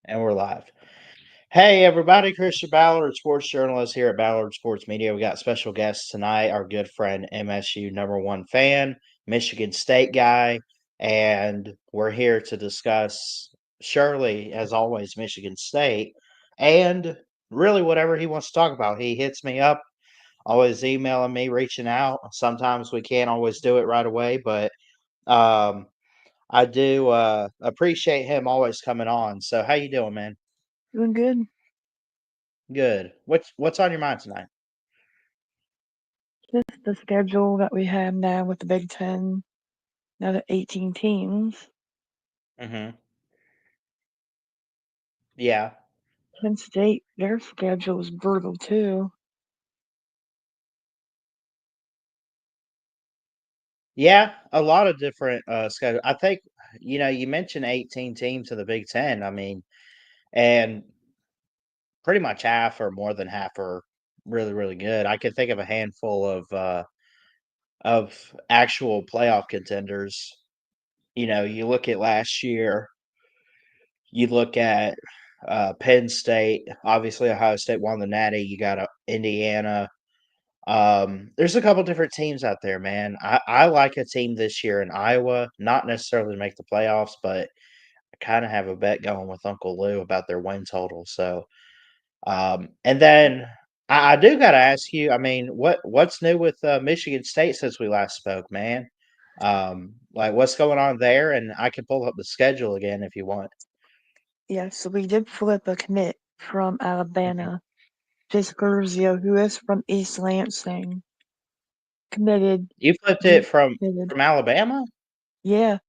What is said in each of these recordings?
And we're live. Hey, everybody, Christian Ballard, sports journalist here at Ballard Sports Media. We got special guests tonight, our good friend, MSU #1 fan, Michigan State guy, and we're here to discuss, Shirley, as always, Michigan State, and really whatever he wants to talk about. He hits me up, always emailing me, reaching out. Sometimes we can't always do it right away, but um, I do appreciate him always coming on. So, how you doing, man? Doing good. Good. What's on your mind tonight? Just the schedule that we have now with the Big Ten, now the 18 teams. Mhm. Yeah. Penn State, their schedule is brutal too. Yeah, a lot of different schedule. I think you mentioned 18 teams in the Big Ten. I mean, and pretty much half or more than half are really, really good. I can think of a handful of actual playoff contenders. You look at last year, you look at Penn State, obviously Ohio State won the Natty. You got Indiana. There's a couple different teams out there, man. I like a team this year in Iowa, not necessarily to make the playoffs, but I kind of have a bet going with Uncle Lou about their win total. So, and then I do got to ask you. I mean, what's new with Michigan State since we last spoke, man? Like what's going on there? And I can pull up the schedule again if you want. Yeah, so we did flip a commit from Mhm. Alabama. Jace Gurzio, who is from East Lansing, committed. You flipped it Recommitted. from Alabama? Yeah,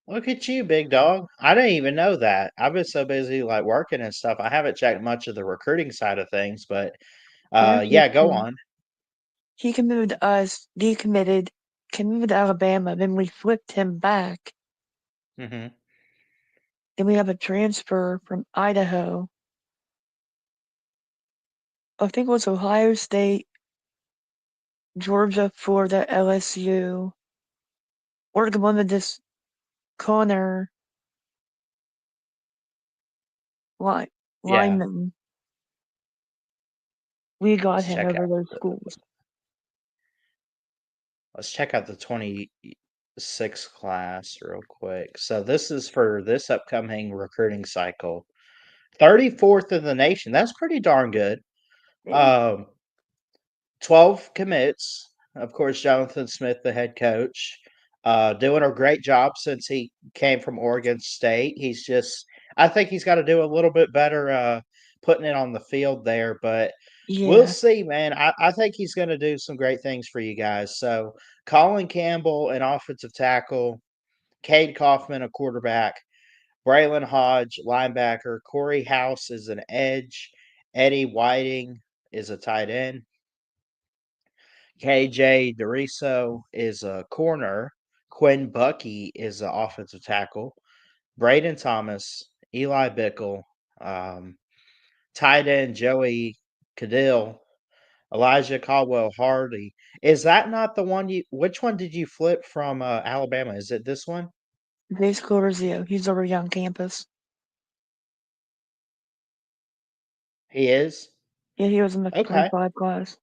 Look at you, big dog. I didn't even know that. I've been so busy like working and stuff. I haven't checked much of the recruiting side of things, but very yeah, go cool. on. He committed to us, decommitted, committed to Alabama, then we flipped him back. Hmm. Then we have a transfer from Idaho. I think it was Ohio State, Georgia, Florida, LSU, Oregon wanted this corner line, Yeah, lineman. We got let's him check over out those the schools. let's check out the 26 class real quick. So this is for this upcoming recruiting cycle. 34th in the nation. That's pretty darn good. Yeah, Um, 12 commits. Of course, Jonathan Smith, the head coach, doing a great job since he came from Oregon State. I think he's got to do a little bit better putting it on the field there, but we'll yeah. see, man. I think he's going to do some great things for you guys. So, Colin Campbell, an offensive tackle, Cade Kaufman, a quarterback, Braylon Hodge, linebacker, Corey House is an edge, Eddie Whiting is a tight end. KJ DeRiso is a corner. Quinn Bucky is the offensive tackle. Braden Thomas, Eli Bickle, um, tight end Joey Cadill, Elijah Caldwell Hardy. Is that not the one you? Which one did you flip from Alabama? Is it this one? Jace Gurzio, he's already on campus. He is. Yeah, he was in the Okay. 25 class.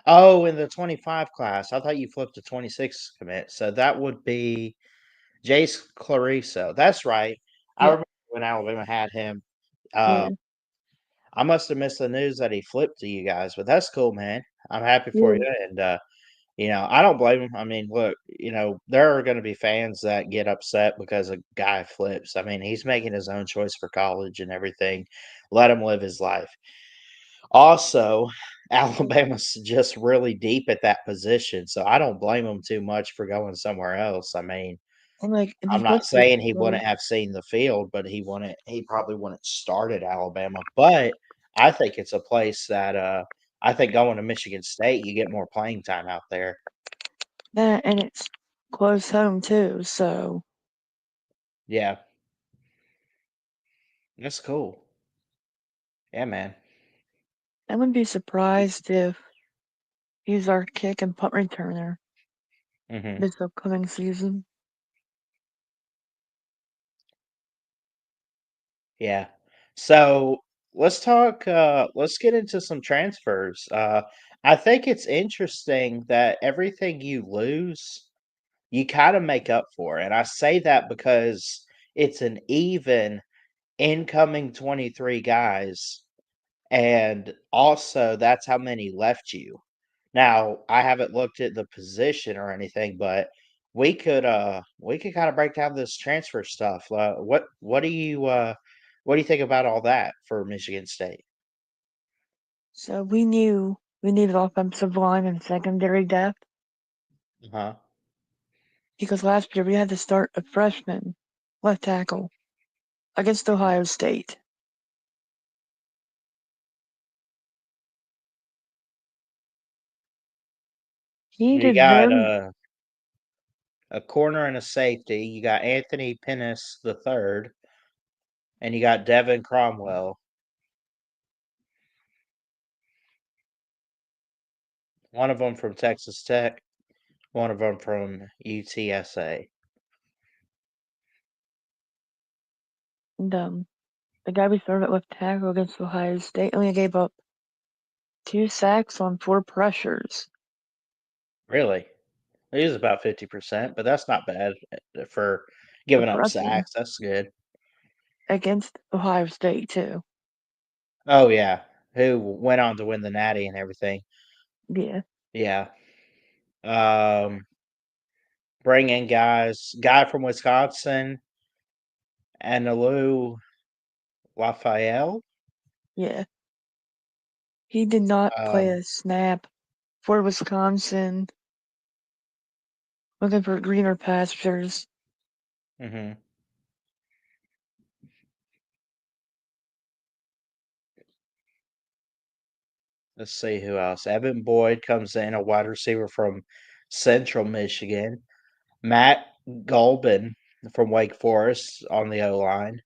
Oh, in the 25 class. I thought you flipped a 26 commit. So that would be Jace Clariso. That's right. I Yeah, remember when Alabama had him. Uh, yeah, I must have missed the news that he flipped to you guys, but that's cool, man. I'm happy for yeah. you, and I don't blame him. I mean, look, there are going to be fans that get upset because a guy flips. I mean, he's making his own choice for college and everything. Let him live his life. Also, Alabama's just really deep at that position, so I don't blame him too much for going somewhere else. I mean, And like, if he I'm not flips it, saying he so, wouldn't have seen the field, but he probably wouldn't start at Alabama. But I think it's a place that I think going to Michigan State, you get more playing time out there. that, and it's close home too, so Yeah, that's cool. Yeah, man. I wouldn't be surprised if he's our kick and punt returner Hmm. this upcoming season. Yeah. So let's talk. Let's get into some transfers. I think it's interesting that everything you lose, you kind of make up for, and I say that because it's an even incoming 23 guys, and also that's how many left you. Now, I haven't looked at the position or anything, but we could kind of break down this transfer stuff. What do you think about all that for Michigan State? So we knew we needed offensive line and secondary depth Huh? because last year we had to start a freshman left tackle against Ohio State. He You did got very, a corner and a safety. You got Anthony Pennis the third, and you got Devin Cromwell. One of them from Texas Tech, one of them from UTSA. and the guy we started at left tackle against Ohio State only gave up 2 sacks on 4 pressures Really? It is about 50%, but that's not bad for for giving up pressing sacks. That's good. against Ohio State too. Oh yeah, who went on to win the Natty and everything. Yeah, Yeah. Um, bring in guy from Wisconsin, Analu Raphael. yeah. He did not play Um, a snap for Wisconsin, looking for greener pastures. mhm. Let's see who else. Evan Boyd comes in, a wide receiver from Central Michigan. Matt Golbin from Wake Forest on the O line.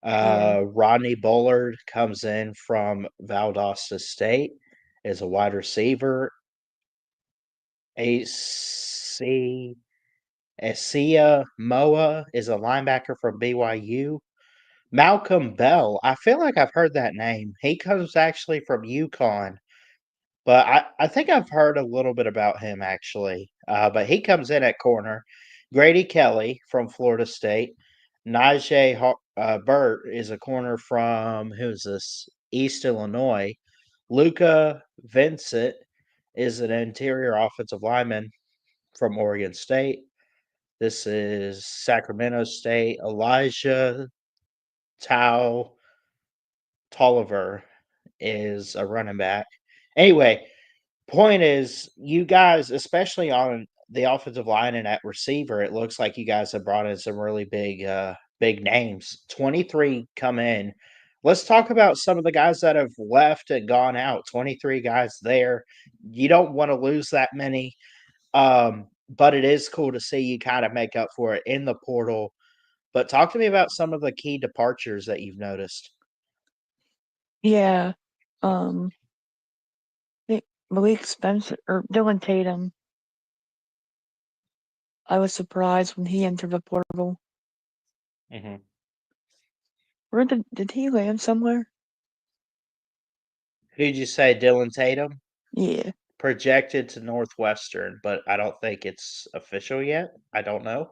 Yeah, Rodney Bullard comes in from Valdosta State as a wide receiver. AC Asia Moa is a linebacker from BYU. Malcolm Bell, I feel like I've heard that name. He comes actually from UConn, but I think I've heard a little bit about him actually. But he comes in at corner. Grady Kelly from Florida State. Najee Burt is a corner from who's this? East Illinois. Luca Vincent is an interior offensive lineman from Oregon State. This is Sacramento State. Elijah Tau Tolliver is a running back. Anyway, point is, you guys, especially on the offensive line and at receiver, it looks like you guys have brought in some really big names. 23 come in. Let's talk about some of the guys that have left and gone out. 23 guys there. You don't want to lose that many. But it is cool to see you kind of make up for it in the portal. But talk to me about some of the key departures that you've noticed. yeah. Um, Malik Spencer or Dylan Tatum. I was surprised when he entered the portal. Hmm. Where did he land somewhere? Who'd you say, Dylan Tatum? Yeah, Projected to Northwestern, but I don't think it's official yet. I don't know.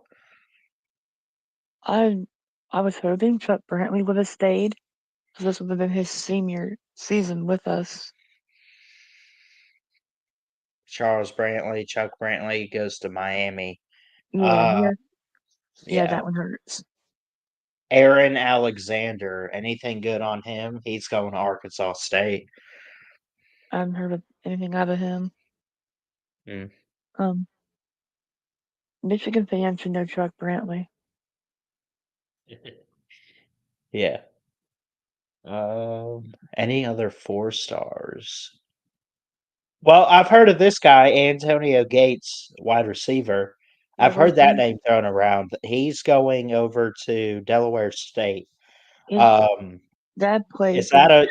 I I was hoping Chuck Brantley would have stayed because this would have been his senior season with us. Charles Brantley, Chuck Brantley goes to Miami. Yeah, Uh, yeah, yeah. that one hurts. Aaron Alexander, anything good on him? He's going to Arkansas State. I haven't heard of anything out of him. Mm. Um, Michigan fans should know Chuck Brantley. Yeah. Any other 4 stars? Well, I've heard of this guy, Antonio Gates, wide receiver. Yeah, I've where's heard that he? name thrown around. He's going over to Delaware State. His Um, dad played is for. that a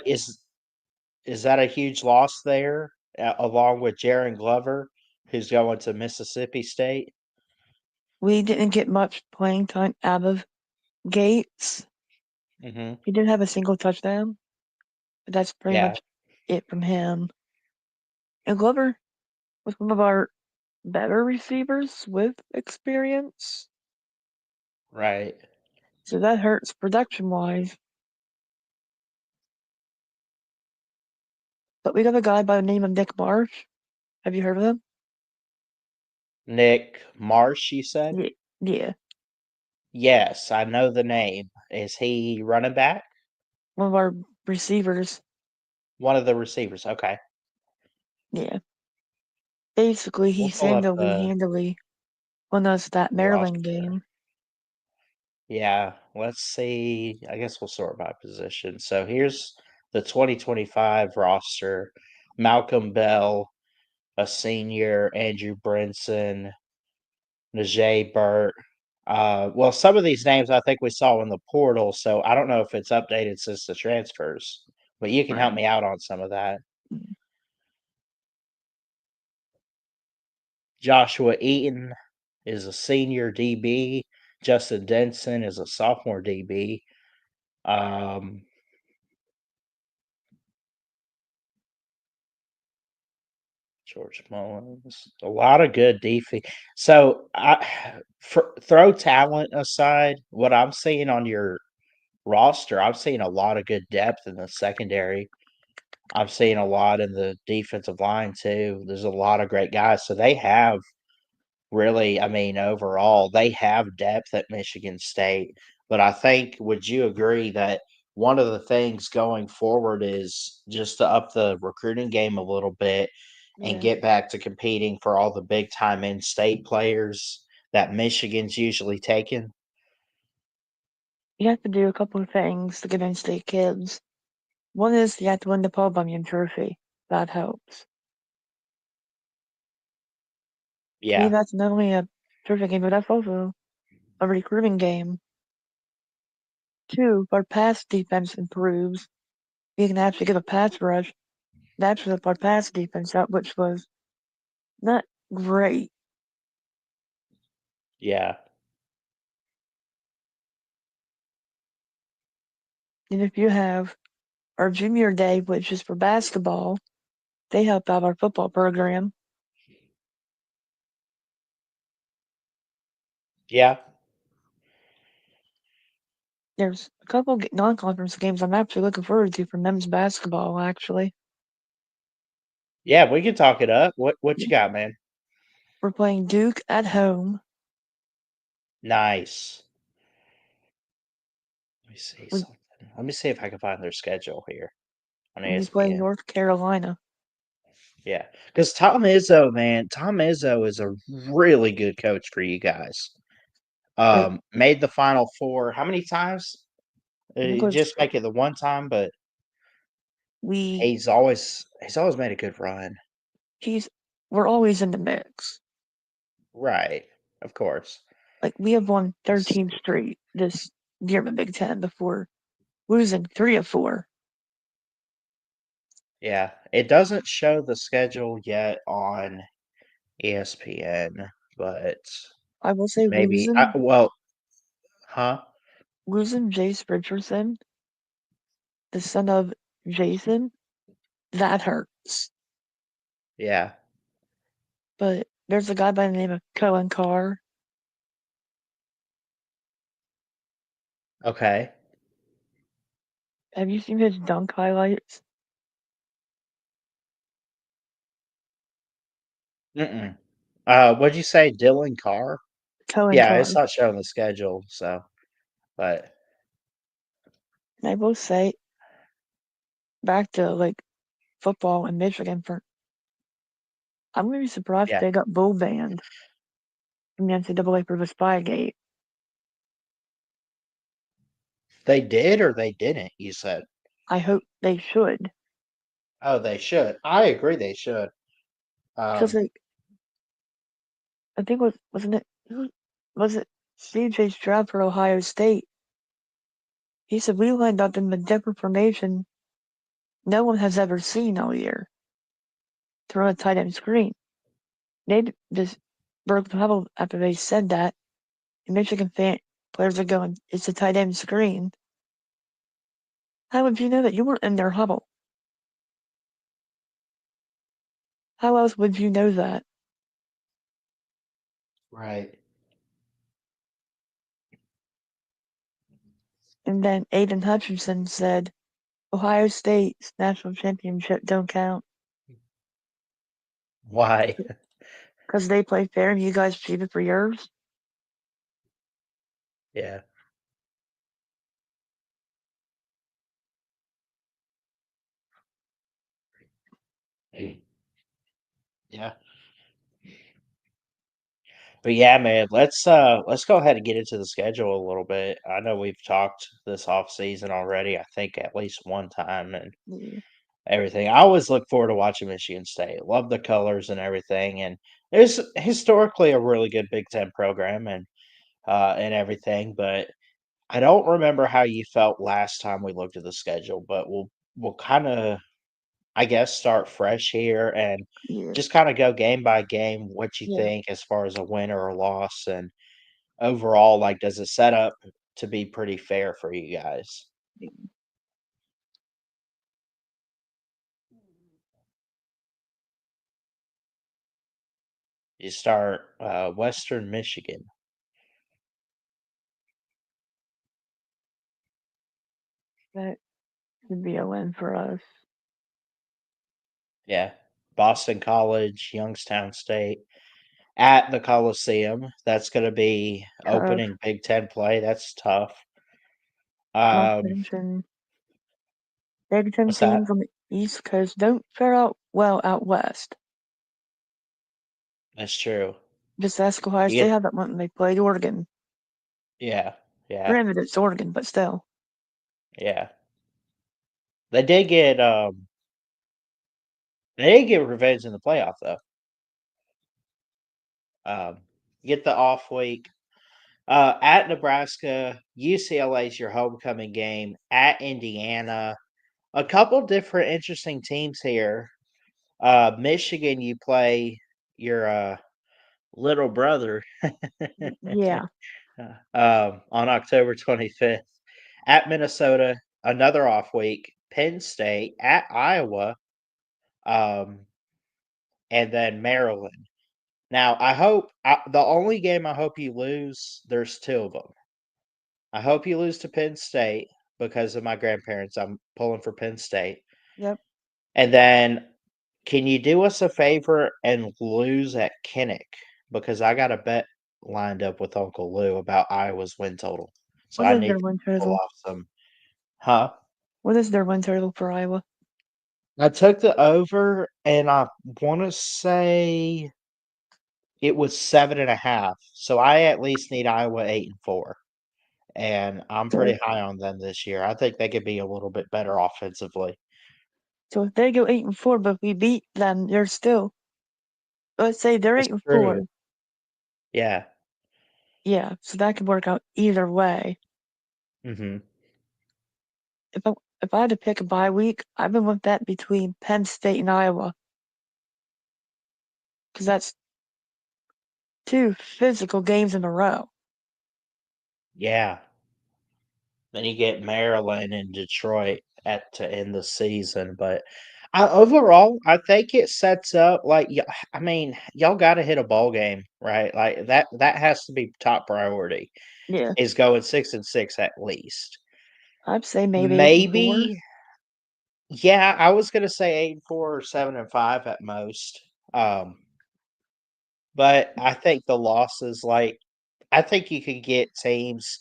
is that a huge loss there, along with Jaron Glover, who's going to Mississippi State? We didn't get much playing time out of Gates. Hmm. He did have a single touchdown, but that's pretty Yeah. much it from him. And Glover was one of our better receivers with experience, Right. so that hurts production wise. But we got a guy by the name of Nick Marsh. Have you heard of him? Nick Marsh, you said? Yeah, yeah. Yes, I know the name. Is he running back? One of our receivers. One of the receivers. Okay. Yeah. Basically, he We'll pull up the single-handedly won us that Maryland roster. game. Yeah, let's see. I guess we'll sort by position. So here's the 2025 roster. Malcolm Bell, a senior, Andrew Brinson, Najee Burt. Well, some of these names I think we saw in the portal, so I don't know if it's updated since the transfers, but you can help Right. me out on some of that. Mm. Joshua Eaton is a senior DB. Justin Denson is a sophomore DB. Um, George Mullins, a lot of good defense. So, throw talent aside, what I'm seeing on your roster, I'm seeing a lot of good depth in the secondary. I'm seeing a lot in the defensive line too. There's a lot of great guys. So they have really, I mean, overall, they have depth at Michigan State. But I think, would you agree that one of the things going forward is just to up the recruiting game a little bit and Yeah. get back to competing for all the big time in state players that Michigan's usually taking? You have to do a couple of things to get in-state kids. One is you have to win the Paul Bunyan Trophy. That helps. To me, Yeah, that's not only a trophy game, but that's also a recruiting game. Two, our pass defense improves. We can actually get a pass rush. That's with our pass defense out, which was not great. yeah, And if you have our junior day, which is for basketball, they help out our football program. yeah, There's a couple non-conference games I'm actually looking forward to for men's basketball, actually. yeah. We can talk it up. What you got, man? We're playing Duke at home. Nice. Let me see We, something. Let me see if I can find their schedule here on we play ESPN. North Carolina. Yeah, because Tom Izzo, man, Tom Izzo is a really good coach for you guys. Like, Made the Final Four how many times? I think it Just was make it the one time, but we he's always made a good run. he's we're always in the mix. Right, of course. Like we have won Let's 13 see. straight this year in the Big Ten before losing 3 of 4. Yeah, it doesn't show the schedule yet on ESPN, but I will say maybe. losing Well, huh? losing Jace Richardson, the son of Jason, that hurts. Yeah. But there's a guy by the name of Cohen Carr. Okay. Have you seen his dunk highlights? Mm-mm. What'd you say, Dylan Carr? Cohen Yeah, it's Carr. not showing the schedule, so but And I will say, back to like football in Michigan, for I'm gonna be surprised if yeah. they got bull banned from the NCAA for the Spygate. They did or they didn't, you said? I hope they should, Oh, they should. I agree they should. because Um, like I think wasn't it was it CJ Stroud for Ohio State? He said we lined up in the different formation no one has ever seen all year to run a tight end screen. They just broke the huddle after they said that. And Michigan players are going, it's a tight end screen. How would you know that? You weren't in their huddle. How else would you know that? Right. And then Aiden Hutchinson said, Ohio State's national championship don't count Why? because they play fair and you guys cheated for yours. Yeah. Yeah. But yeah, man, let's go ahead and get into the schedule a little bit. I know we've talked this off season already, I think at least one time and Yeah. everything. I always look forward to watching Michigan State. Love the colors and everything. And it's historically a really good Big Ten program and everything, but I don't remember how you felt last time we looked at the schedule, but we'll kind of, I guess, start fresh here and Yeah. just kind of go game by game what you Yeah. think as far as a win or a loss and overall, like, does it set up to be pretty fair for you guys? You start Western Michigan. That would be a win for us. Yeah. Boston College, Youngstown State at the Coliseum. That's going to be Tough. opening Big Ten play. That's tough. Not to Um, mention Big Ten what's that? teams on the East Coast don't fare out well out west. That's true. Just ask Ohio You State get, how that went when they played Oregon. yeah, yeah, Granted, it's Oregon, but still. yeah. They did get, they did get revenge in the playoff though. Get the off week. At Nebraska, UCLA is your homecoming game. At Indiana, a couple different interesting teams here. Michigan, you play your little brother Yeah. on October 25th. At Minnesota, another off week. Penn State at Iowa, um, and then Maryland. Now, the only game I hope you lose. There's two of them. I hope you lose to Penn State because of my grandparents. I'm pulling for Penn State. Yep. And then can you do us a favor and lose at Kinnick? Because I got a bet lined up with Uncle Lou about Iowa's win total. So What I is need their to win pull total? off some. Huh? What is their win total for Iowa? I took the over and I want to say it was 7.5. So I at least need Iowa 8-4. And I'm So, pretty high on them this year. I think they could be a little bit better offensively. so if they go 8-4, but we beat them, they're still. Let's say they're That's 8-4. true. Yeah. Yeah. So that could work out either way. Mhm. If I if I had to pick a bye week, I've been with that between Penn State and Iowa because that's two physical games in a row. Yeah. Then you get Maryland and Detroit at to end the season, but overall, I think it sets up like I mean, y'all got to hit a ball game, right? Like that has to be top priority. Yeah. Is going 6-6 at least. I'd say maybe 8-4. Maybe, yeah, I was gonna say 8-4 or 7-5 at most. But I think the losses, like, I think you could get teams.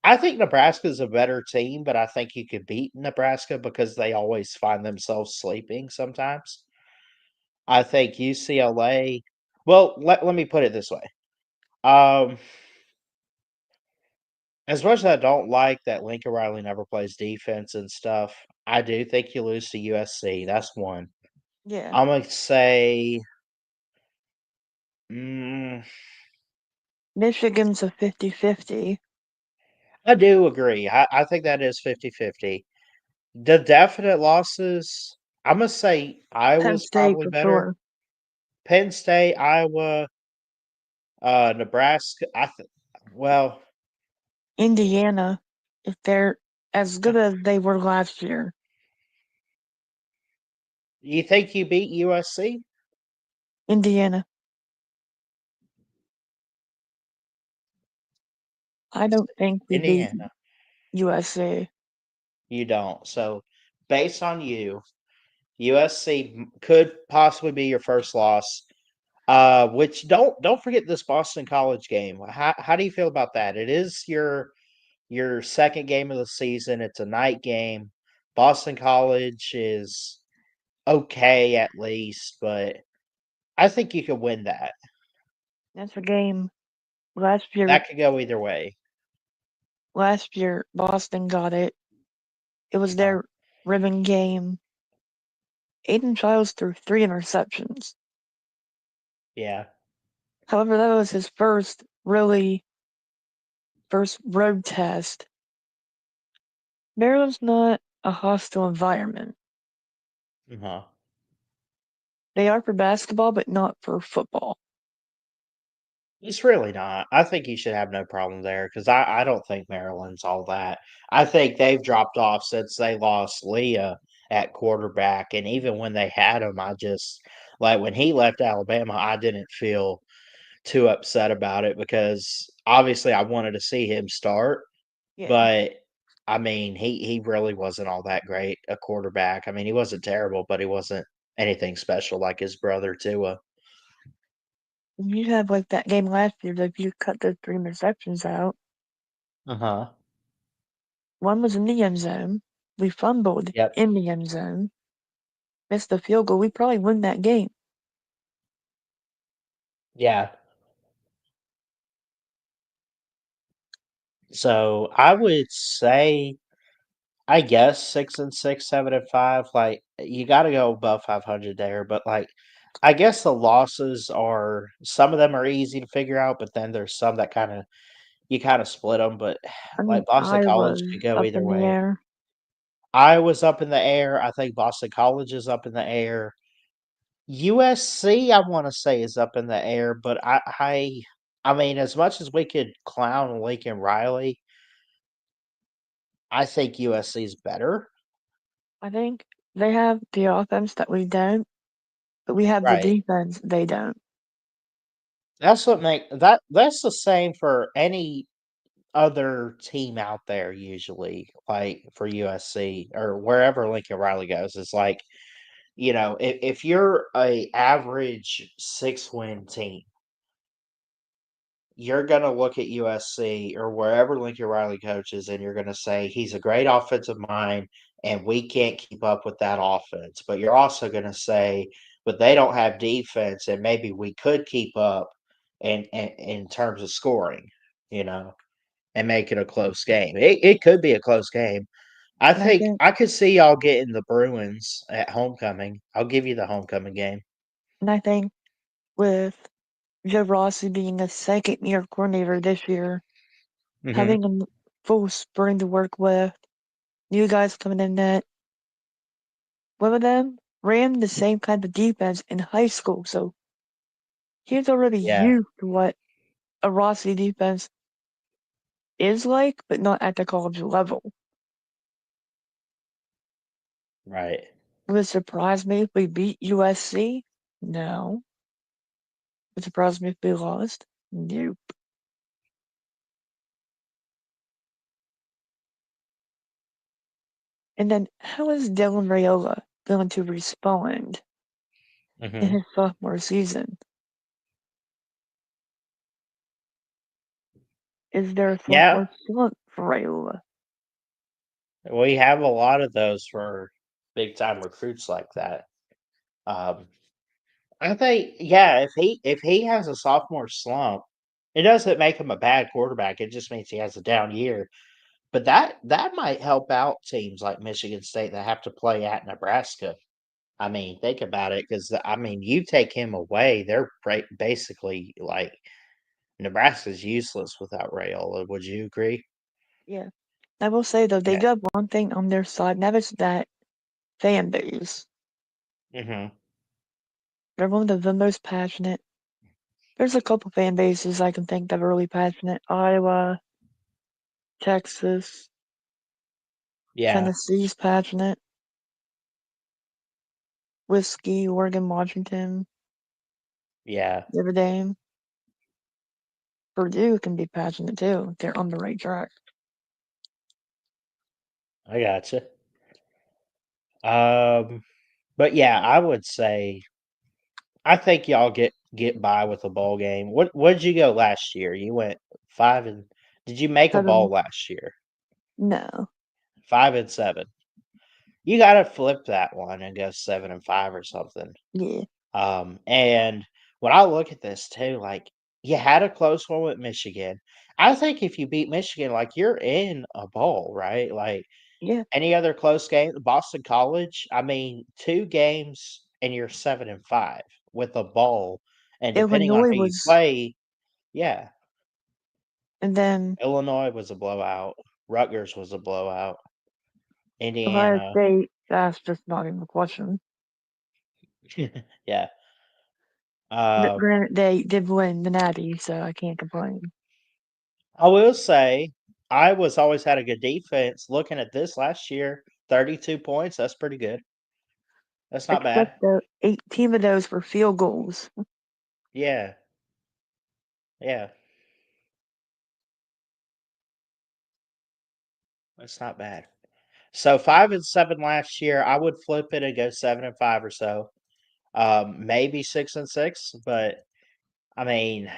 I think Nebraska's a better team, but I think you could beat Nebraska because they always find themselves sleeping sometimes. I think UCLA. Well, let me put it this way. Um, as much as I don't like that Lincoln Riley never plays defense and stuff, I do think you lose to USC. That's one. Yeah. I'm gonna say, mm, Michigan's a 50-50. I do agree. I think that is 50-50. The definite losses, Imma say Penn Iowa's State probably for better. sure. Penn State, Iowa, Nebraska, well, Indiana, if they're as good as they were last year. You think you beat USC? Indiana. I don't think we beat Indiana. USC. You don't. So, based on you, USC could possibly be your first loss. Which don't forget this Boston College game. How do you feel about that? It is your second game of the season. It's a night game. Boston College is okay at least, but I think you could win that. That's a game. Last year, That could go either way. last year Boston got it. It was Uh, their ribbon game. Aiden Childs threw 3 interceptions. yeah. However, that was his first road test. Maryland's not a hostile environment. Uh-huh. They are for basketball, but not for football. It's really not. I think you should have no problem there because I don't think Maryland's all that. I think they've dropped off since they lost Leah at quarterback. And even when they had him, I just, like, when he left Alabama, I didn't feel too upset about it because obviously I wanted to see him start. Yeah. But I mean, he really wasn't all that great a quarterback. I mean, he wasn't terrible, but he wasn't anything special like his brother Tua. You have like that game last year that if you cut those 3 interceptions out, Uh-huh. one was in the end zone. We fumbled Yep. in the end zone, missed the field goal. We probably win that game. Yeah. So I would say, I guess 6-6, 7-5. Like you got to go above 500 there. But like, I guess the losses are some of them are easy to figure out, but then there's some that kind of split them. But I like mean, Boston I College was could go up either in the way. air. I was up in the air. I think Boston College is up in the air. USC, I want to say is up in the air, but I mean, as much as we could clown Lincoln Riley, I think USC is better. I think they have the offense that we don't, but we have the Right. defense they don't. That's the same for any other team out there usually, like for USC or wherever Lincoln Riley goes. It's like, if you're a average 6-win team, you're gonna look at USC or wherever Lincoln Riley coaches, and you're gonna say he's a great offensive mind, and we can't keep up with that offense. But you're also gonna say, but they don't have defense, and maybe we could keep up in terms of scoring, you know, and make it a close game. It could be a close game. I And I think think, I could see y'all getting the Bruins at homecoming. I'll give you the homecoming game. and I think with Joe Rossi being a second-year coordinator this year, Hmm. having a full spring to work with, new guys coming in that one of them ran the same kind of defense in high school, so he's already Yeah, used to what a Rossi defense is like, but not at the college level. right. Would it surprise me if we beat USC? No. Would it surprise me if we lost? Nope. And then how is Dylan Raiola going to respond in Hmm. his sophomore season? Is there a Yeah, sophomore slump for Raiola? we have a lot of those for big time recruits like that. Um, I think, yeah, if he has a sophomore slump, it doesn't make him a bad quarterback. It just means he has a down year. But that might help out teams like Michigan State that have to play at Nebraska. I mean, think about it, because I mean, you take him away, they're basically like Nebraska's useless without Rayola. Would you agree? Yeah. I will say though, they Yeah. do have one thing on their side, and that is that fan base. Hmm. They're one of the most passionate. There's a couple fan bases I can think that are really passionate. Iowa, Texas. Yeah, Tennessee's passionate. Whiskey, Oregon, Washington, yeah, Notre Dame. Purdue can be passionate too. They're on the right track. I gotcha. Um, but yeah, I would say I think y'all get by with a bowl game. What did you go last year? You went 5 and did you make a bowl 7. last year? No. 5-7. You got to flip that one and go 7-5 or something. Yeah. And when I look at this too, like you had a close one with Michigan. I think if you beat Michigan, like you're in a bowl, right? Like Yeah. any other close game, Boston College, I mean, 2 games and you're 7-5 with a bowl. And depending on Illinois who you was, play, yeah, and then Illinois was a blowout. Rutgers was a blowout. Ohio Indiana, State. That's just not even a question. yeah. Um, Granted, they did win the Natty, so I can't complain. I will say I was always had a good defense. Looking at this last year, 32 points. That's pretty good. That's not Except bad. the 18 of those were field goals. Yeah, yeah, that's not bad. So 5-7 last year. I would flip it and go 7-5 or so. Maybe 6-6, but I mean,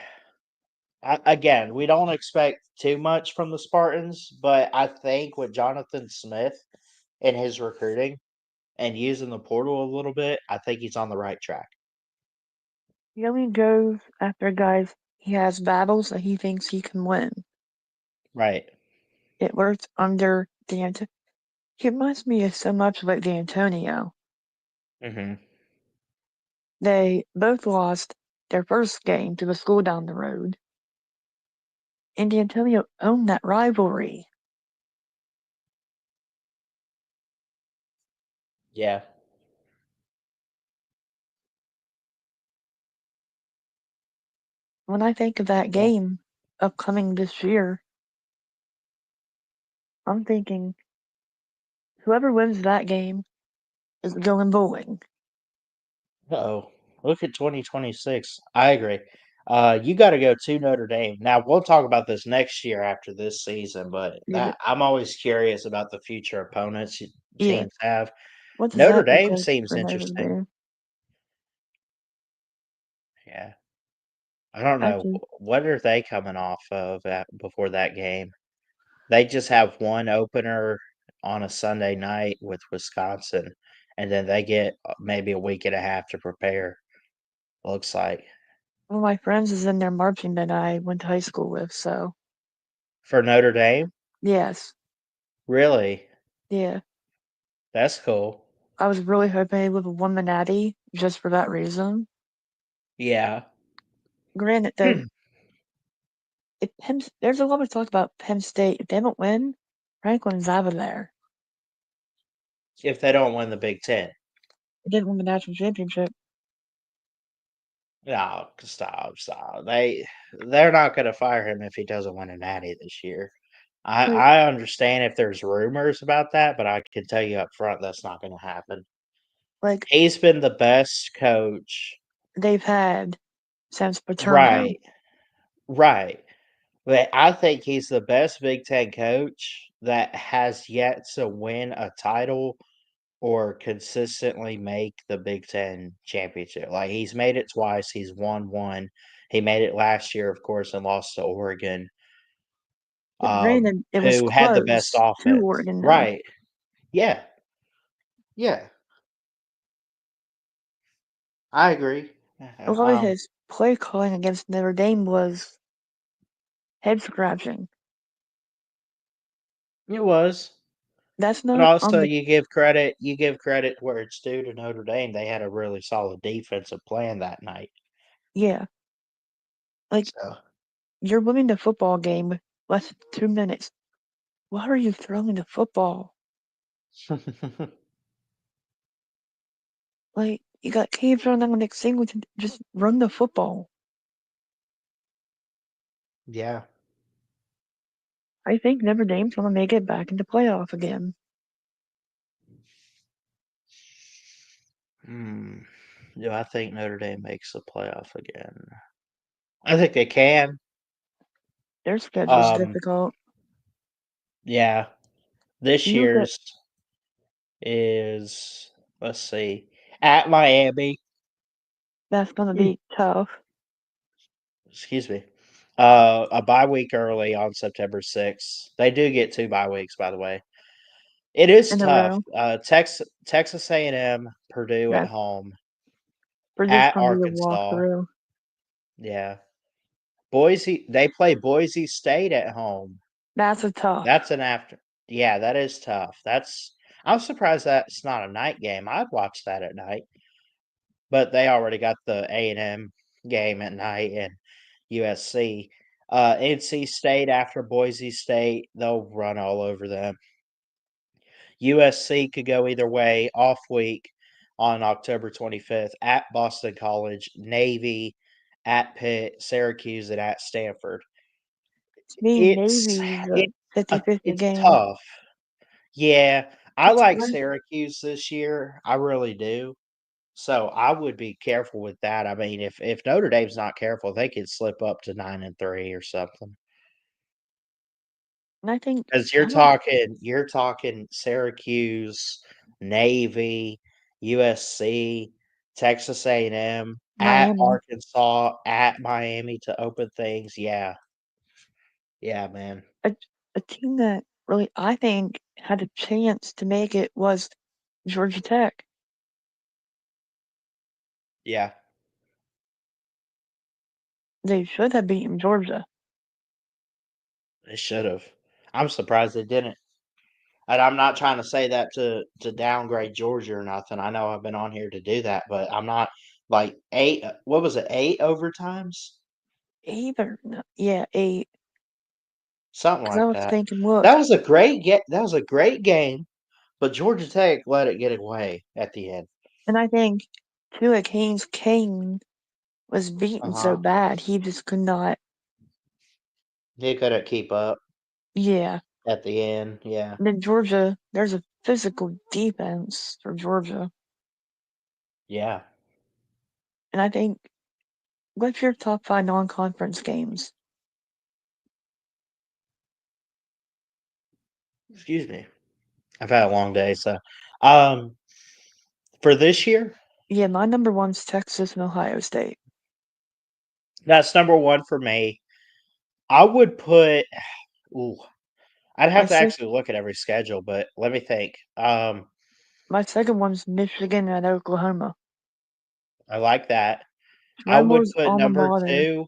again, we don't expect too much from the Spartans. But I think with Jonathan Smith and his recruiting and using the portal a little bit, I think he's on the right track. He only goes after guys he has battles that he thinks he can win. Right. It worked under He reminds me of so much like D'Antonio. Hmm. They both lost their first game to the school down the road, and D'Antonio owned that rivalry. Yeah. When I think of that Yeah. game upcoming this year, I'm thinking whoever wins that game is going bowling. Oh, look at 2026. I agree. You got to go to Notre Dame. Now we'll talk about this next year after this season, but Yeah, but I'm always curious about the future opponents yeah, teams have. what does Notre that look Dame like seems for Notre interesting. Dame? Yeah, I don't know Actually, what are they coming off of before that game. They just have one opener on a Sunday night with Wisconsin, and then they get maybe a week and a half to prepare. Looks like one of my friends is in their marching that I went to high school with, so for Notre Dame. yes, Really? yeah. That's cool. I was really hoping they would have won the Natty just for that reason. Yeah. Granted, though, there's a lot of talk about Penn State. If they don't win, Franklin's out of there. If they don't win the Big Ten. They didn't win the national championship. No, stop, stop. They're not gonna fire him if he doesn't win a natty this year. Like, I understand if there's rumors about that, but I can tell you up front that's not gonna happen. like He's been the best coach. they've had since Paterno. Right, right. But I think he's the best Big Ten coach that has yet to win a title or consistently make the Big Ten championship. Like he's made it twice. He's won one. He made it last year, of course, and lost to Oregon, But granted, it was who had the best close to offense. Oregon, though. Right. Yeah. Yeah. I agree. A lot of his play calling against Notre Dame was head scratching. It was. That's But not on also the you give credit where it's due to Notre Dame. They had a really solid defensive plan that night. yeah. Like So you're winning the football game with less than 2 minutes. Why are you throwing the football? Like you got Cave running down Nick Singleton. Just run the football. yeah. I think Notre Dame's gonna make it back into playoff again. Do I think Notre Dame makes the playoff again? I think they can. Their schedule's Um, difficult. yeah, this You look at year's is, let's see, at Miami. that's gonna Mm, be tough Excuse me. A bye week early on September 6th. They do get 2 bye weeks, by the way. It is in a tough. row. Texas A&M, Purdue at That home, Purdue's at gonna be a Arkansas. walkthrough. Yeah, Boise. They play Boise State at home. That's a tough. That's an after. Yeah, that is tough. I'm surprised that's not a night game. I'd watch that at night, but they already got the A&M game at night and USC. NC State after Boise State, they'll run all over them. USC could go either way. Off week on October 25th at Boston College, Navy at Pitt, Syracuse, and at Stanford. To me, It's Navy's a it's 50-50 it's game. tough. Yeah, I It's like hard. Syracuse this year. I really do. So I would be careful with that. I mean, if Notre Dame's not careful, they could slip up to 9-3 or something. And I think Because I don't you're talking Syracuse, Navy, USC, Texas A&M, at Miami. Arkansas, at Miami to open things. Yeah, yeah, man. A, a team that really I think had a chance to make it was Georgia Tech. Yeah, They should have beaten Georgia. they should have. I'm surprised they didn't. And I'm not trying to say that to downgrade Georgia or nothing. I know I've been on here to do that, but I'm not like eight. What was it? 8 overtimes, Either no, yeah, 8. something Because I like was that. thinking, look, That was a great game, but Georgia Tech let it get away at the end. and I think too, like Haynes King was Uh beaten so huh. bad he just could not. He couldn't keep up Yeah. at the end. Yeah, And then Georgia, there's a physical defense for Georgia, yeah. and I think what's your top 5 non-conference games? Excuse me. I've had a long day, so um, for this year, Yeah, my number one's Texas and Ohio State. that's number one for me. I would put. Ooh, I'd My have to sec- actually look at every schedule, but let me think. my second one's Michigan and Oklahoma. I like that. I would Rebels put alma number mater. two.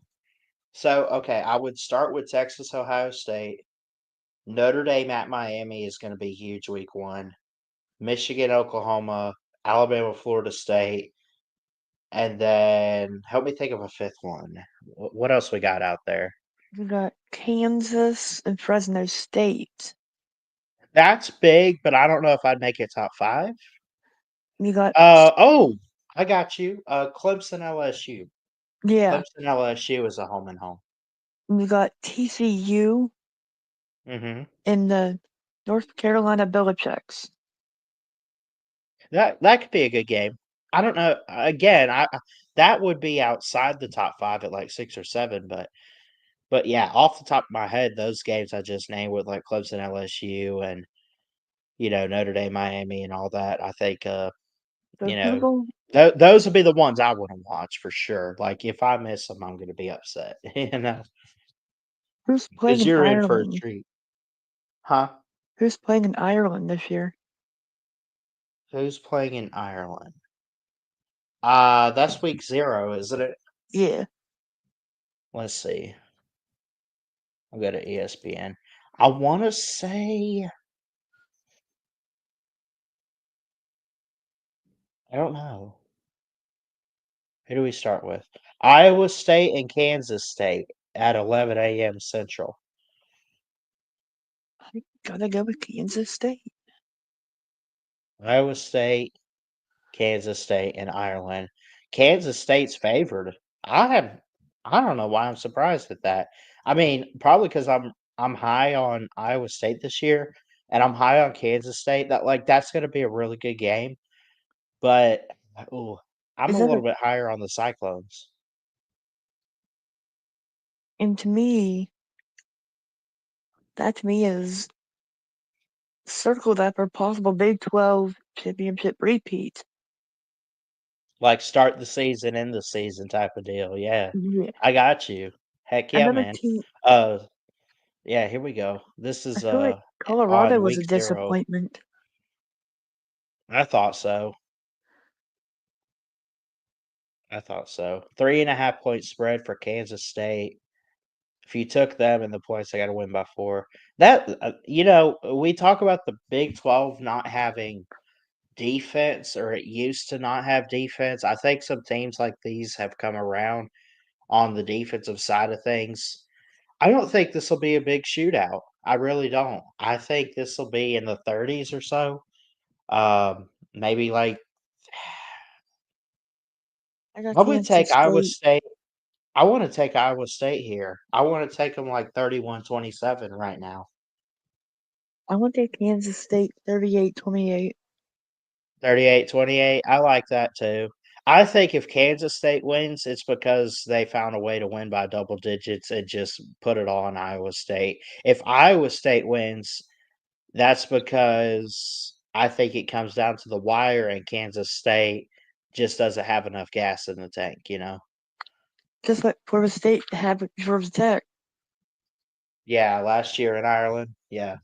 So, okay, I would start with Texas, Ohio State. Notre Dame at Miami is going to be huge week one. Michigan, Oklahoma, Alabama, Florida State, and then help me think of a fifth one. What else we got out there? We got Kansas and Fresno State. That's big, but I don't know if I'd make it top five. We got Oh, I got you. Clemson, LSU. yeah, Clemson, LSU is a home and home. we got TCU Hmm. and the North Carolina Belichicks. That could be a good game. I don't know. Again, that would be outside the top five at like 6 or 7, but yeah, off the top of my head, those games I just named with like Clemson, LSU, and Notre Dame, Miami, and all that. I think So you who know will those would be the ones I want to watch for sure. Like if I miss them, I'm going to be upset. who's playing Because in you're in for a Ireland? treat, huh? Who's playing in Ireland this year? Who's playing in Ireland? That's week 0, isn't it? Yeah, Let's see. I'll go to ESPN. I want to say I don't know. Who do we start with? Iowa State and Kansas State at 11 a.m. Central. I gotta go with Kansas State. Iowa State, Kansas State, and Ireland. Kansas State's favored. I don't know why I'm surprised at that. I mean, probably because I'm high on Iowa State this year, and I'm high on Kansas State. That's going to be a really good game. But Ooh, I'm Is a that little bit higher on the Cyclones. and to me, that to me is circle that for possible Big 12 championship repeat. Like start the season, end the season type of deal. Yeah, Yeah. I got you. Heck yeah, Another man. team, Uh, yeah, here we go. This I is feel like Colorado on was a week 0. disappointment. I thought so. I thought so. 3.5 point spread for Kansas State. If you took them in the points, they got to win by 4. That we talk about the Big 12 not having defense, or it used to not have defense. I think some teams like these have come around on the defensive side of things. I don't think this will be a big shootout. I really don't. I think this will be in the 30s or so. Maybe like I got I'm going to take Kansas Iowa State. State. I want to take Iowa State here. I want to take them like 31-27 right now. I want to take Kansas State 38-28. 38-28. I like that too. I think if Kansas State wins, it's because they found a way to win by double digits and just put it all on Iowa State. If Iowa State wins, that's because I think it comes down to the wire and Kansas State just doesn't have enough gas in the tank. Just like Florida State had with Georgia Tech. Yeah, last year in Ireland. Yeah.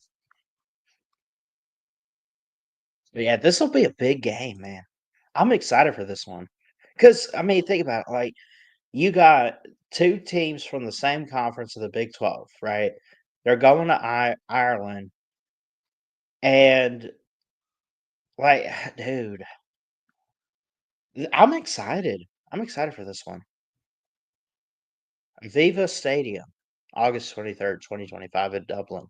But yeah, this will be a big game, man. I'm excited for this one. Because, I mean, think about it. Like, you got two teams from the same conference of the Big 12, right? They're going to Ireland. And, like, dude, I'm excited. I'm excited for this one. Viva Stadium, August 23rd, 2025 in Dublin.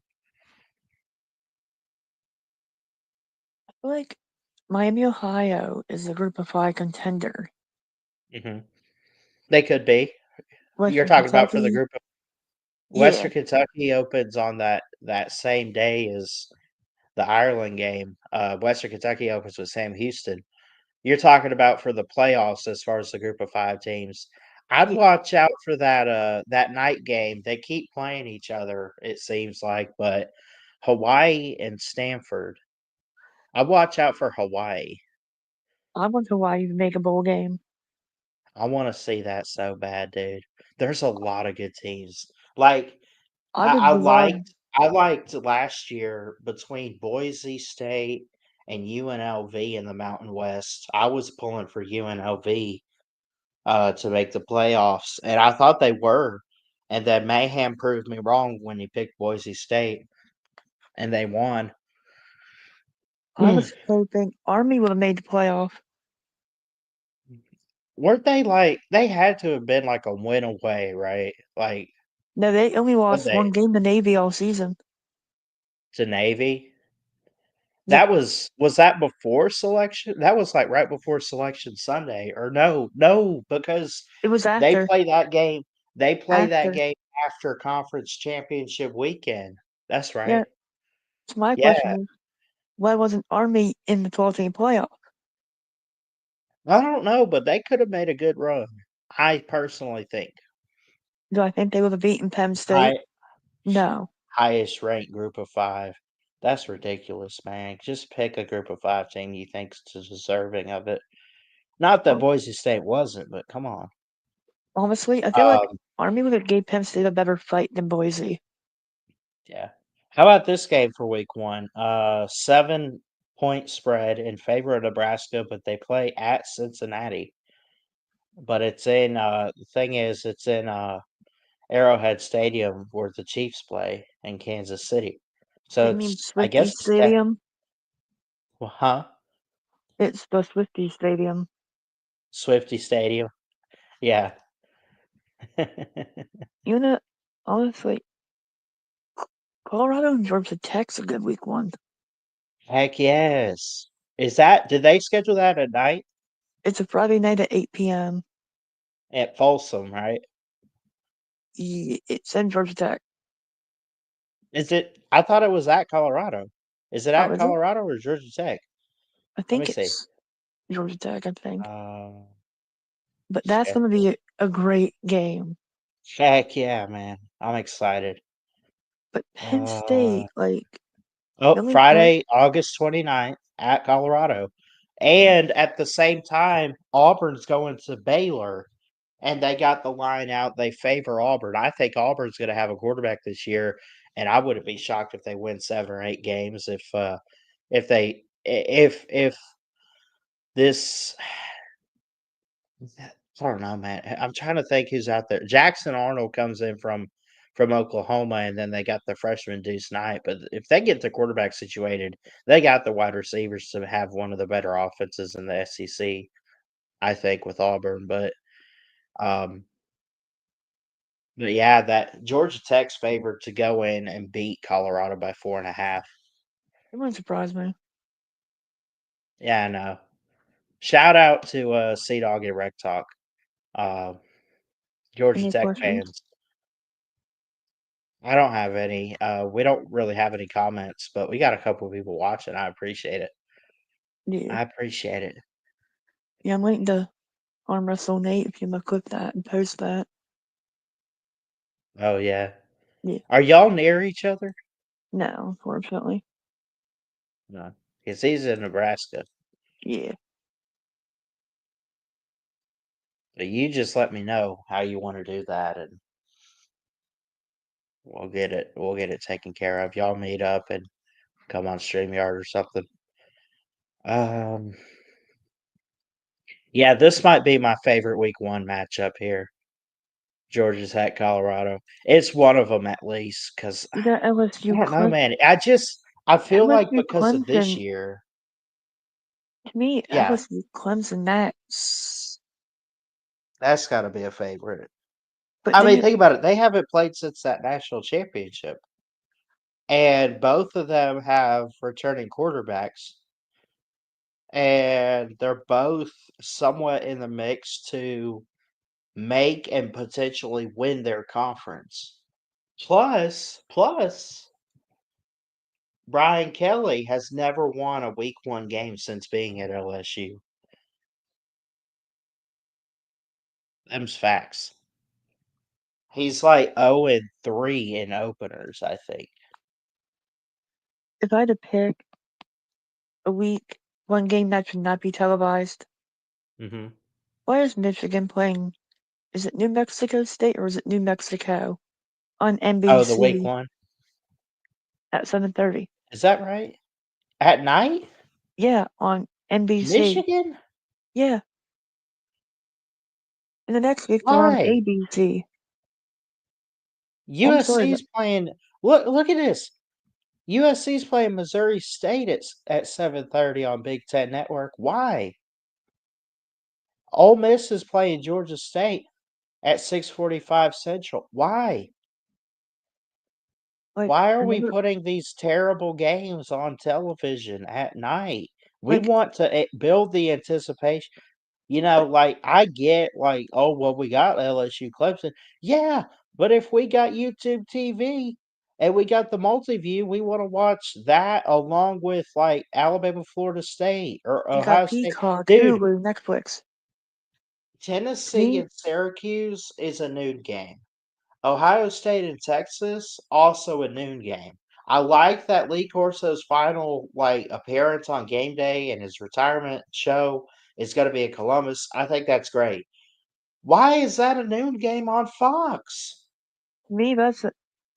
I feel like Miami, Ohio is a group of 5 contender. Hmm. They could be. You're Western talking about for the Kentucky, group of yeah. Western Kentucky opens on that same day as the Ireland game. Western Kentucky opens with Sam Houston. You're talking about for the playoffs as far as the group of 5 teams. I'd Yeah, watch out for that night game. They keep playing each other, it seems like, but Hawaii and Stanford. I'd watch out for Hawaii. I want Hawaii to make a bowl game. I wanna see that so bad, dude. There's a lot of good teams. Like, I I would I love. liked I liked last year between Boise State and UNLV in the Mountain West. I was pulling for UNLV to make the playoffs, and I thought they were. And then Mayhem proved me wrong when he picked Boise State, and they won. I was hoping Army would have made the playoff. Weren't they like they had to have been like a win away, right? Like No, they only what lost they one game to Navy all season. to Navy? Yeah, Was that before selection? That was like right before selection Sunday, or no, because it was they after. play that game. They play that After. game after conference championship weekend. That's Yeah. right. So my question Yeah, is, why wasn't Army in the 12-team playoff? I don't know, but they could have made a good run. I personally think Do I think they would have beaten Penn State? high No. highest ranked group of 5. That's ridiculous, man. Just pick a group of 5 team you think's deserving of it. Not that Well, Boise State wasn't, but come on. honestly, I feel like Um, Army would have gave Penn State a better fight than Boise. Yeah. How about this game for week 1? 7-point spread in favor of Nebraska, but they play at Cincinnati. But the thing is, it's in Arrowhead Stadium where the Chiefs play in Kansas City. So You mean it's, I Swifty guess Stadium? well, huh? It's the Swifty Stadium. Swifty Stadium. Yeah. You know, honestly, Colorado and Georgia Tech's a good week 1. Heck yes. Did they schedule that at night It's a Friday night at 8 p.m. at Folsom, right? It's in Georgia Tech. Is it? I thought it was at Colorado. Is it Oh, at is it? Colorado or Georgia Tech? I Let me think see. it's. Georgia Tech, I think. Uh, But that's shit. going to be a great game. Heck yeah, man. I'm excited. But Penn Uh, State, like, oh, Billy Napier, Friday, August 29th at Colorado. And at the same time, Auburn's going to Baylor. And they got the line out. They favor Auburn. I think Auburn's going to have a quarterback this year, and I wouldn't be shocked if they win 7 or 8 games if this. I don't know, man. I'm trying to think who's out there. Jackson Arnold comes in from Oklahoma, and then they got the freshman Deuce Knight. But if they get the quarterback situated, they got the wide receivers to have one of the better offenses in the SEC. I think with Auburn, um, but yeah, that Georgia Tech's favored to go in and beat Colorado by 4.5. it wouldn't surprise me. Yeah, I know. Shout out to Sea Dog and Rec Talk, uh, Georgia Any Tech questions? fans. I don't have any. We don't really have any comments, but we got a couple of people watching. I appreciate it. Yeah. I appreciate it. Yeah, I'm waiting to arm wrestle Nate if you want to clip that and post that. Oh yeah. Yeah. Are y'all near each other? No, unfortunately. No, because he's in Nebraska. Yeah. So you just let me know how you want to do that, and we'll get it. We'll get it taken care of. Y'all meet up and come on StreamYard or something. Um, yeah, this might be my favorite week 1 matchup here. Georgia Tech, Colorado. It's one of them at least because You got I LSU don't know, Clemson. man. I feel like LSU because of this Clemson. year, To me, yeah, LSU Clemson. that's got to be a favorite. But I then mean, you think about it. They haven't played since that national championship, and both of them have returning quarterbacks, and they're both somewhat in the mix to make and potentially win their conference. Plus, Brian Kelly has never won a week 1 game since being at LSU. Them's facts. He's like 0-3 in openers, I think. if I had to pick a week one game that should not be televised, Mhm. why is Michigan playing? Is it New Mexico State or is it New Mexico on Oh, the week NBC 1? at 7:30? Is that right? At night? Yeah, on NBC. Michigan? Yeah, and the next week they're on Why? ABC. I'm sorry, but USC's playing look at this. USC's playing Missouri State at 7:30 on Big Ten Network. Why? Ole Miss is playing Georgia State at 6:45 Central. Why? like Why are I we never putting these terrible games on television at night? We like want to build the anticipation. Like I get like, oh well, we got LSU Clemson. Yeah, but if we got YouTube TV and we got the multi-view, we want to watch that along with like Alabama, Florida State or you got Ohio State. Peacock, Dude, Hulu, Netflix. To Tennessee me, and Syracuse is a noon game. Ohio State and Texas, also a noon game. I like that Lee Corso's final like appearance on game day and his retirement show is going to be in Columbus. I think that's great. Why is that a noon game on Fox? to me that's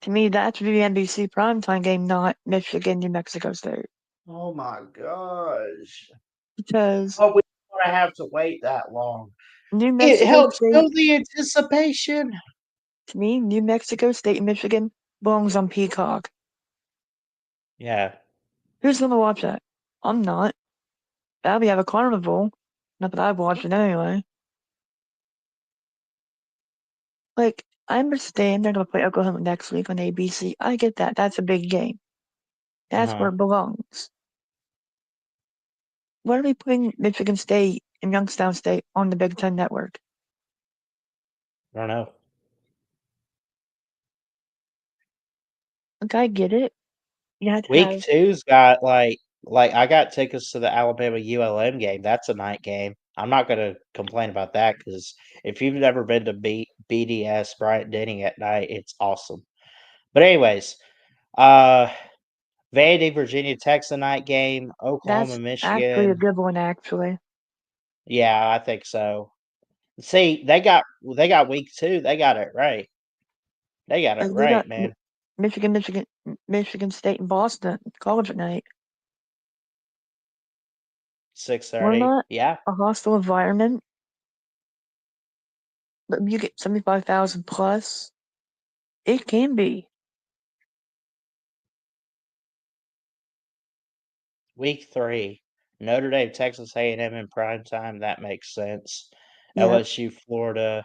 to me that should be the NBC primetime game, not Michigan, New Mexico State. Oh my gosh. Because Oh, we don't want to have to wait that long. New It Mexico helps State, build the anticipation. to me, New Mexico State and Michigan belongs on Peacock. Yeah. Who's gonna watch that? I'm not. That'll be have a carnival. Not that I've watched it anyway. Like, I understand they're gonna play Oklahoma next week on ABC. I get that. That's a big game. That's where Uh-huh. it belongs. Why are we putting Michigan State and Youngstown State on the Big Ten Network? I don't know. Like, I get it. You have to Week have two's got like like I got tickets to the Alabama ULM game. That's a night game. I'm not gonna complain about that because if you've never been to BDS Bryant Denny at night, it's awesome. But anyways, uh, Vandy, Virginia Tech's a night game. Oklahoma, That's actually a Michigan. good one, actually. Yeah, I think so. See, they got week 2. They got it right. They got it They right, got man. Michigan State and Boston college at night. Six We're thirty. not Yeah, a hostile environment, but you get 75,000 plus. It can be. week 3. Notre Dame, Texas A&M in prime time. That makes sense. Yep. LSU, Florida.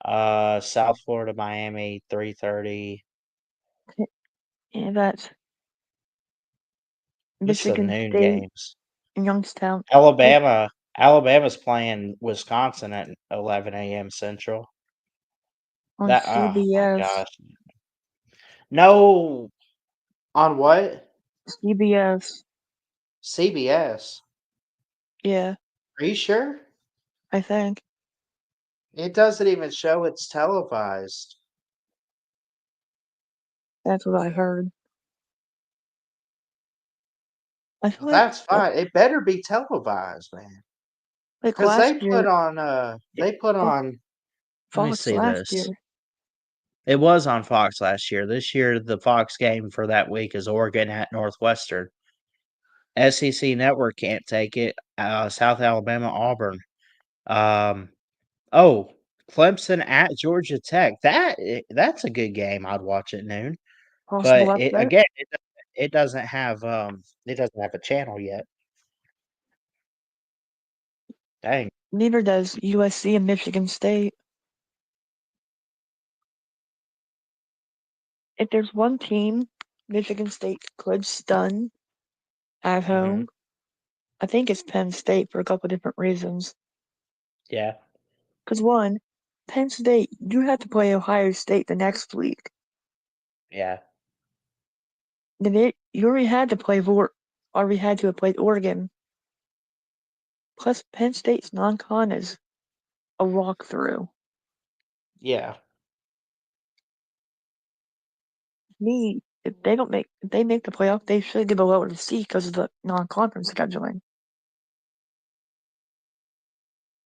South Florida, Miami, 3:30. And that's This is the Michigan noon State games. and Youngstown. Mich- Alabama's playing Wisconsin at 11 a.m. Central. on That oh my CBS. gosh. No, on what? CBS. CBS. Yeah, Are you sure? I think. It doesn't even show it's televised. That's what I heard. I feel That's like fine. It better be televised, man. Because last year, it, they put Fo- on, let me Fox see last this. year. It was on Fox last year. This year, the Fox game for that week is Oregon at Northwestern. SEC Network can't take it. South Alabama, Auburn. Um, oh, Clemson at Georgia Tech. That's a good game. I'd watch at noon. Possible But it, upset. again, it doesn't have a channel yet. Dang. Neither does USC and Michigan State. If there's one team Michigan State could stun at Hmm. home, I think it's Penn State for a couple different reasons. Yeah. Because one, Penn State, you have to play Ohio State the next week. Yeah. You already had to have played Oregon. Plus, Penn State's non-con is a walkthrough. Yeah. If they make the playoff, they should get a lower seed because of the non-conference scheduling.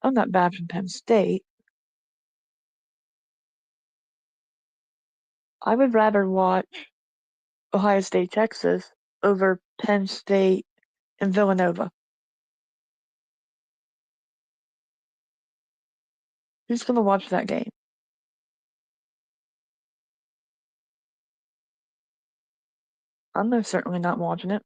I'm not bad from Penn State. I would rather watch Ohio State, Texas over Penn State and Villanova. Who's gonna watch that game? I'm most certainly not watching it.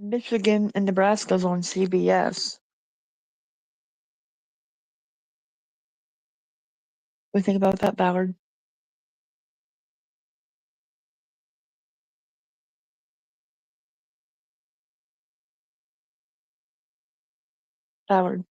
Michigan and Nebraska's on CBS. What do you think about that, Ballard? Ballard.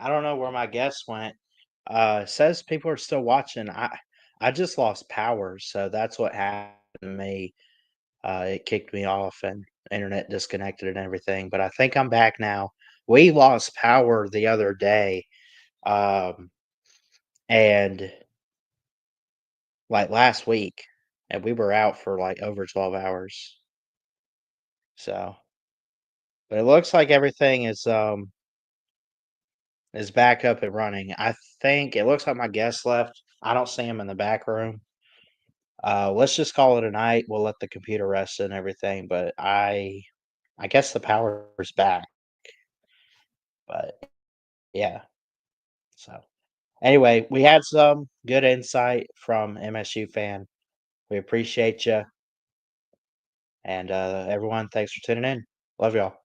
I don't know where my guest went. Says people are still watching. I just lost power, so that's what happened to me. It kicked me off and internet disconnected and everything, but I think I'm back now. We lost power the other day, um, and like last week, and we were out for like over 12 hours. So, but it looks like everything is back up and running. I think it looks like my guest left. I don't see him in the back room. Let's just call it a night. We'll let the computer rest and everything, but I guess the power's back. But yeah. So anyway, we had some good insight from MSU fan. We appreciate you, and everyone, thanks for tuning in. Love y'all.